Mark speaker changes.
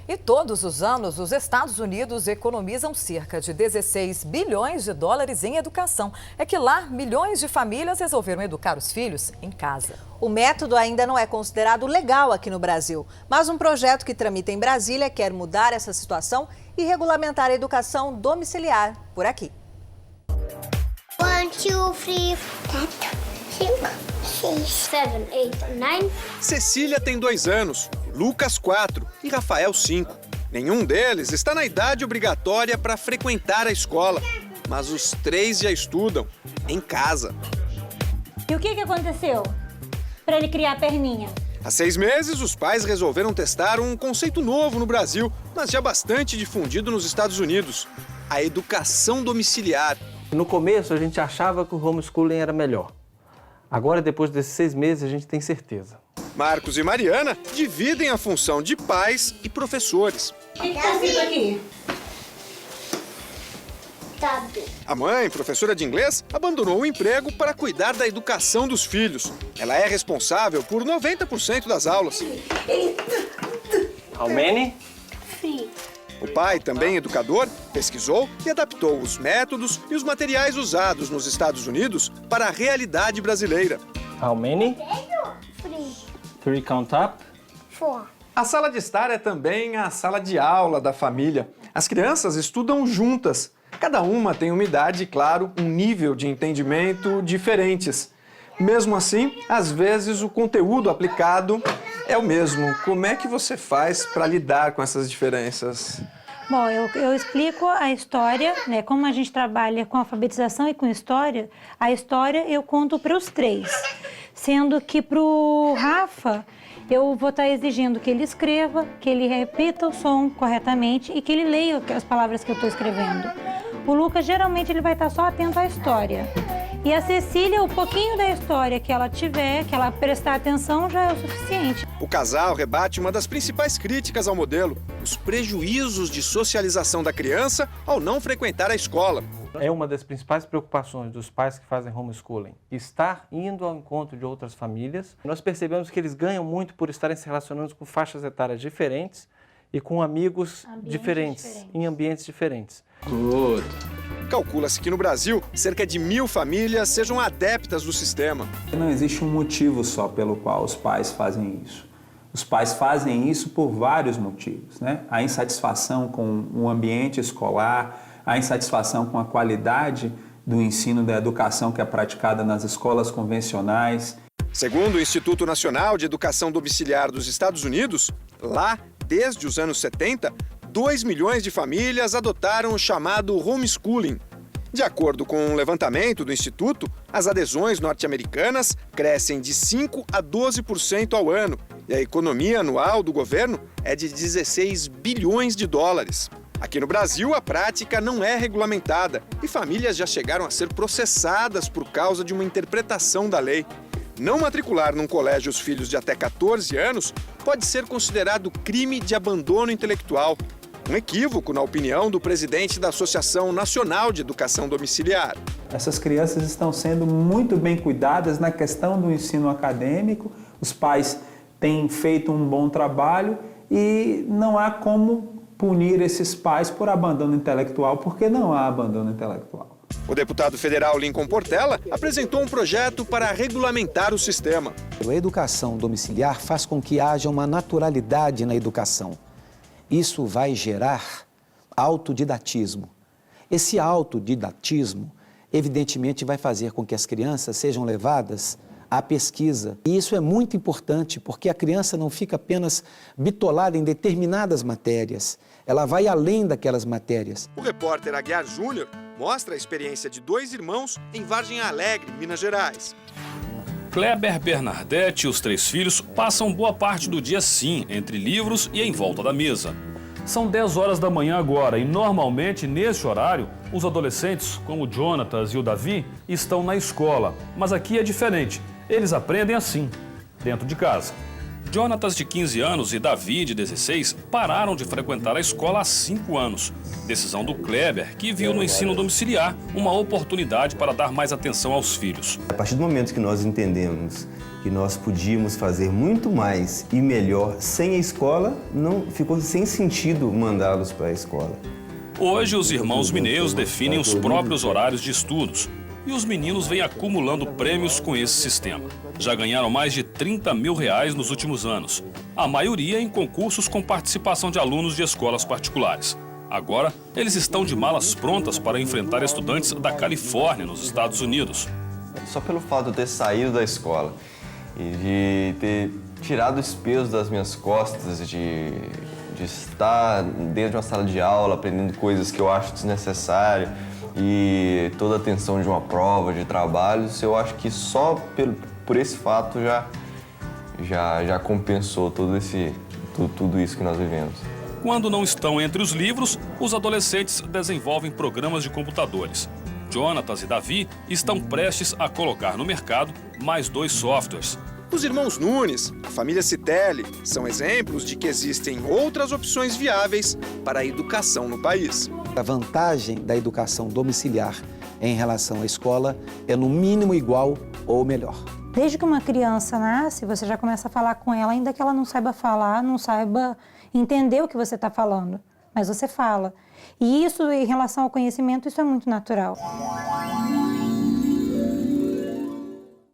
Speaker 1: E todos os anos, os Estados Unidos economizam cerca de 16 bilhões de dólares em educação. É que lá, milhões de famílias resolveram educar os filhos em casa.
Speaker 2: O método ainda não é considerado legal aqui no Brasil, mas um projeto que tramita em Brasília quer mudar essa situação e regulamentar a educação domiciliar por aqui.
Speaker 3: 1, 2, 3, 4, 5, 6, 7, 8, 9.
Speaker 4: Cecília tem 2 anos, Lucas 4 e Rafael 5. Nenhum deles está na idade obrigatória para frequentar a escola, mas os 3 já estudam em casa.
Speaker 5: E o que aconteceu para ele criar a perninha?
Speaker 4: Há 6 meses, os pais resolveram testar um conceito novo no Brasil, mas já bastante difundido nos Estados Unidos: a educação domiciliar.
Speaker 6: No começo, a gente achava que o homeschooling era melhor. Agora, depois desses 6 meses, a gente tem certeza.
Speaker 4: Marcos e Mariana dividem a função de pais e professores.
Speaker 5: O que está escrito aqui?
Speaker 4: A mãe, professora de inglês, abandonou o emprego para cuidar da educação dos filhos. Ela é responsável por 90% das aulas.
Speaker 6: How many?
Speaker 3: 3.
Speaker 4: O pai, também educador, pesquisou e adaptou os métodos e os materiais usados nos Estados Unidos para a realidade brasileira.
Speaker 6: How many? 3 count up.
Speaker 3: 4.
Speaker 4: A sala de estar é também a sala de aula da família. As crianças estudam juntas. Cada uma tem uma idade e, claro, um nível de entendimento diferentes. Mesmo assim, às vezes o conteúdo aplicado é o mesmo. Como é que você faz para lidar com essas diferenças?
Speaker 5: Bom, eu explico a história, né? Como a gente trabalha com alfabetização e com história, a história eu conto para os 3. Sendo que para o Rafa, eu vou estar exigindo que ele escreva, que ele repita o som corretamente e que ele leia as palavras que eu estou escrevendo. O Lucas, geralmente, ele vai estar só atento à história. E a Cecília, o pouquinho da história que ela tiver, que ela prestar atenção, já é o suficiente.
Speaker 4: O casal rebate uma das principais críticas ao modelo: os prejuízos de socialização da criança ao não frequentar a escola.
Speaker 6: É uma das principais preocupações dos pais que fazem homeschooling, estar indo ao encontro de outras famílias. Nós percebemos que eles ganham muito por estarem se relacionando com faixas etárias diferentes e com amigos diferentes, em ambientes diferentes.
Speaker 4: Good. Calcula-se que no Brasil, cerca de 1.000 famílias sejam adeptas do sistema.
Speaker 7: Não existe um motivo só pelo qual os pais fazem isso. Os pais fazem isso por vários motivos, né? A insatisfação com o ambiente escolar, a insatisfação com a qualidade do ensino da educação que é praticada nas escolas convencionais.
Speaker 4: Segundo o Instituto Nacional de Educação Domiciliar dos Estados Unidos, lá, desde os anos 70, 2 milhões de famílias adotaram o chamado homeschooling. De acordo com um levantamento do Instituto, as adesões norte-americanas crescem de 5% a 12% ao ano e a economia anual do governo é de 16 bilhões de dólares. Aqui no Brasil, a prática não é regulamentada e famílias já chegaram a ser processadas por causa de uma interpretação da lei. Não matricular num colégio os filhos de até 14 anos pode ser considerado crime de abandono intelectual. Um equívoco, na opinião do presidente da Associação Nacional de Educação Domiciliar.
Speaker 7: Essas crianças estão sendo muito bem cuidadas na questão do ensino acadêmico, os pais têm feito um bom trabalho e não há como punir esses pais por abandono intelectual, porque não há abandono intelectual.
Speaker 4: O deputado federal Lincoln Portela apresentou um projeto para regulamentar o sistema.
Speaker 8: A educação domiciliar faz com que haja uma naturalidade na educação. Isso vai gerar autodidatismo. Esse autodidatismo, evidentemente, vai fazer com que as crianças sejam levadas à pesquisa. E isso é muito importante, porque a criança não fica apenas bitolada em determinadas matérias. Ela vai além daquelas matérias.
Speaker 4: O repórter Aguiar Júnior mostra a experiência de 2 irmãos em Vargem Alegre, Minas Gerais.
Speaker 9: Kleber, Bernadette e os 3 filhos passam boa parte do dia sim, entre livros e em volta da mesa. São 10 horas da manhã agora e normalmente neste horário os adolescentes, como o Jonatas e o Davi, estão na escola. Mas aqui é diferente, eles aprendem assim, dentro de casa. Jonatas, de 15 anos, e Davi, de 16, pararam de frequentar a escola há 5 anos. Decisão do Kleber, que viu no ensino domiciliar uma oportunidade para dar mais atenção aos filhos.
Speaker 10: A partir do momento que nós entendemos que nós podíamos fazer muito mais e melhor sem a escola, não ficou sem sentido mandá-los para a escola.
Speaker 9: Hoje, os irmãos Mineiros definem os próprios horários de estudos. E os meninos vêm acumulando prêmios com esse sistema. Já ganharam mais de R$30 mil nos últimos anos. A maioria em concursos com participação de alunos de escolas particulares. Agora, eles estão de malas prontas para enfrentar estudantes da Califórnia, nos Estados Unidos.
Speaker 10: Só pelo fato de eu ter saído da escola e de ter tirado esse peso das minhas costas, de estar dentro de uma sala de aula aprendendo coisas que eu acho desnecessárias, e toda a tensão de uma prova, de trabalhos, eu acho que só por esse fato já compensou tudo isso que nós vivemos.
Speaker 9: Quando não estão entre os livros, os adolescentes desenvolvem programas de computadores. Jonatas e Davi estão prestes a colocar no mercado mais 2 softwares.
Speaker 4: Os irmãos Nunes, a família Citelli, são exemplos de que existem outras opções viáveis para a educação no país.
Speaker 8: A vantagem da educação domiciliar em relação à escola é no mínimo igual ou melhor.
Speaker 5: Desde que uma criança nasce, você já começa a falar com ela, ainda que ela não saiba falar, não saiba entender o que você está falando, mas você fala. E isso, em relação ao conhecimento, isso é muito natural.